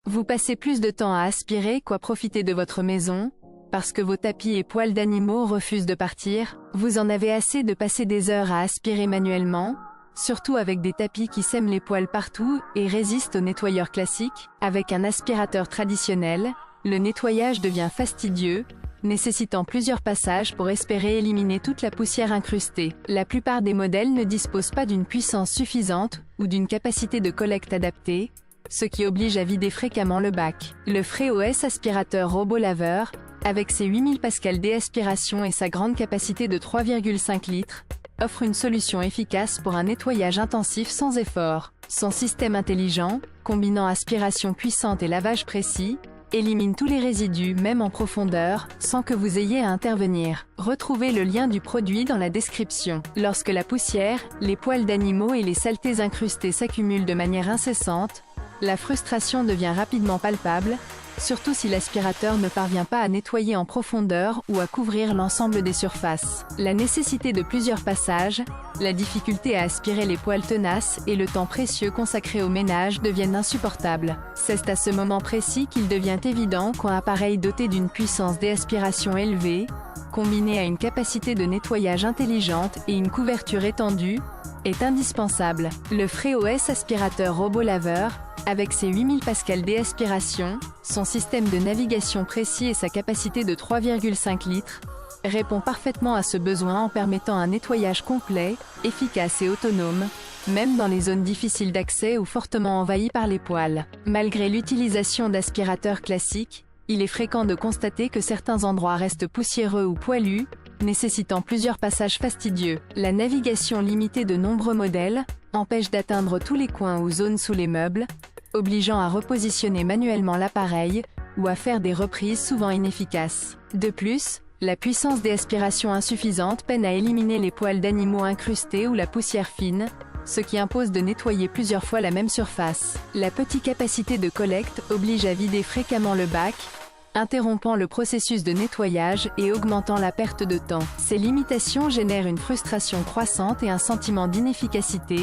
Vous passez plus de temps à aspirer qu'à profiter de votre maison, parce que vos tapis et poils d'animaux refusent de partir, vous en avez assez de passer des heures à aspirer manuellement, surtout avec des tapis qui sèment les poils partout et résistent aux nettoyeurs classiques. Avec un aspirateur traditionnel, le nettoyage devient fastidieux, nécessitant plusieurs passages pour espérer éliminer toute la poussière incrustée. La plupart des modèles ne disposent pas d'une puissance suffisante ou d'une capacité de collecte adaptée, ce qui oblige à vider fréquemment le bac. Le FreeOS aspirateur robot laveur, avec ses 8000 pascal d'aspiration et sa grande capacité de 3,5 litres, offre une solution efficace pour un nettoyage intensif sans effort. Son système intelligent, combinant aspiration puissante et lavage précis, élimine tous les résidus même en profondeur, sans que vous ayez à intervenir. Retrouvez le lien du produit dans la description. Lorsque la poussière, les poils d'animaux et les saletés incrustées s'accumulent de manière incessante, la frustration devient rapidement palpable, surtout si l'aspirateur ne parvient pas à nettoyer en profondeur ou à couvrir l'ensemble des surfaces. La nécessité de plusieurs passages, la difficulté à aspirer les poils tenaces et le temps précieux consacré au ménage deviennent insupportables. C'est à ce moment précis qu'il devient évident qu'un appareil doté d'une puissance d'aspiration élevée, combiné à une capacité de nettoyage intelligente et une couverture étendue, est indispensable. Le FreeOS aspirateur robot laveur, avec ses 8000 pascal d'aspiration, son système de navigation précis et sa capacité de 3,5 litres, répond parfaitement à ce besoin en permettant un nettoyage complet, efficace et autonome, même dans les zones difficiles d'accès ou fortement envahies par les poils. Malgré l'utilisation d'aspirateurs classiques, il est fréquent de constater que certains endroits restent poussiéreux ou poilus, nécessitant plusieurs passages fastidieux. La navigation limitée de nombreux modèles empêche d'atteindre tous les coins ou zones sous les meubles, obligeant à repositionner manuellement l'appareil ou à faire des reprises souvent inefficaces. De plus, la puissance d'aspiration insuffisante peine à éliminer les poils d'animaux incrustés ou la poussière fine, ce qui impose de nettoyer plusieurs fois la même surface. La petite capacité de collecte oblige à vider fréquemment le bac, interrompant le processus de nettoyage et augmentant la perte de temps. Ces limitations génèrent une frustration croissante et un sentiment d'inefficacité,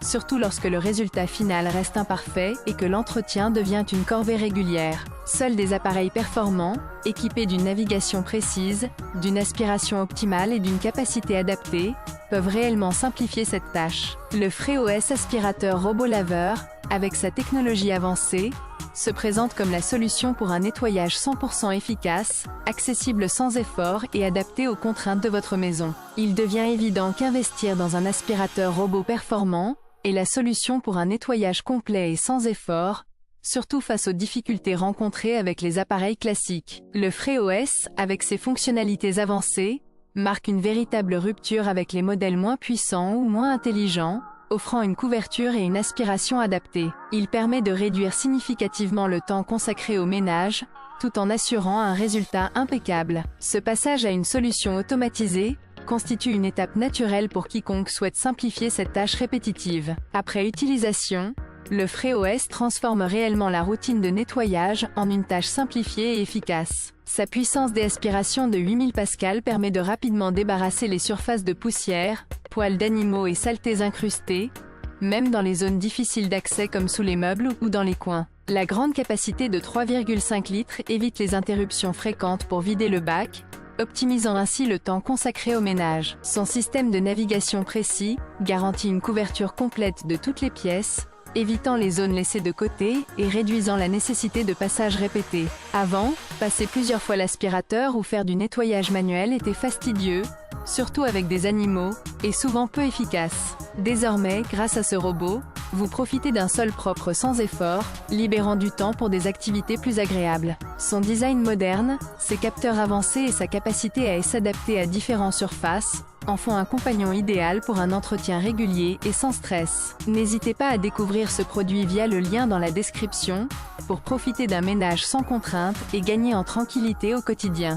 surtout lorsque le résultat final reste imparfait et que l'entretien devient une corvée régulière. Seuls des appareils performants, équipés d'une navigation précise, d'une aspiration optimale et d'une capacité adaptée, peuvent réellement simplifier cette tâche. Le FreeOS aspirateur robot laveur, avec sa technologie avancée, se présente comme la solution pour un nettoyage 100% efficace, accessible sans effort et adapté aux contraintes de votre maison. Il devient évident qu'investir dans un aspirateur robot performant est la solution pour un nettoyage complet et sans effort, surtout face aux difficultés rencontrées avec les appareils classiques. Le FreeOS, avec ses fonctionnalités avancées, marque une véritable rupture avec les modèles moins puissants ou moins intelligents, offrant une couverture et une aspiration adaptées. Il permet de réduire significativement le temps consacré au ménage, tout en assurant un résultat impeccable. Ce passage à une solution automatisée constitue une étape naturelle pour quiconque souhaite simplifier cette tâche répétitive. Après utilisation, le FreeOS transforme réellement la routine de nettoyage en une tâche simplifiée et efficace. Sa puissance d'aspiration de 8000 pascal permet de rapidement débarrasser les surfaces de poussière, poils d'animaux et saletés incrustées, même dans les zones difficiles d'accès comme sous les meubles ou dans les coins. La grande capacité de 3,5 litres évite les interruptions fréquentes pour vider le bac, optimisant ainsi le temps consacré au ménage. Son système de navigation précis garantit une couverture complète de toutes les pièces, évitant les zones laissées de côté et réduisant la nécessité de passages répétés. Avant, passer plusieurs fois l'aspirateur ou faire du nettoyage manuel était fastidieux, surtout avec des animaux, et souvent peu efficace. Désormais, grâce à ce robot, vous profitez d'un sol propre sans effort, libérant du temps pour des activités plus agréables. Son design moderne, ses capteurs avancés et sa capacité à s'adapter à différentes surfaces en font un compagnon idéal pour un entretien régulier et sans stress. N'hésitez pas à découvrir ce produit via le lien dans la description, pour profiter d'un ménage sans contrainte et gagner en tranquillité au quotidien.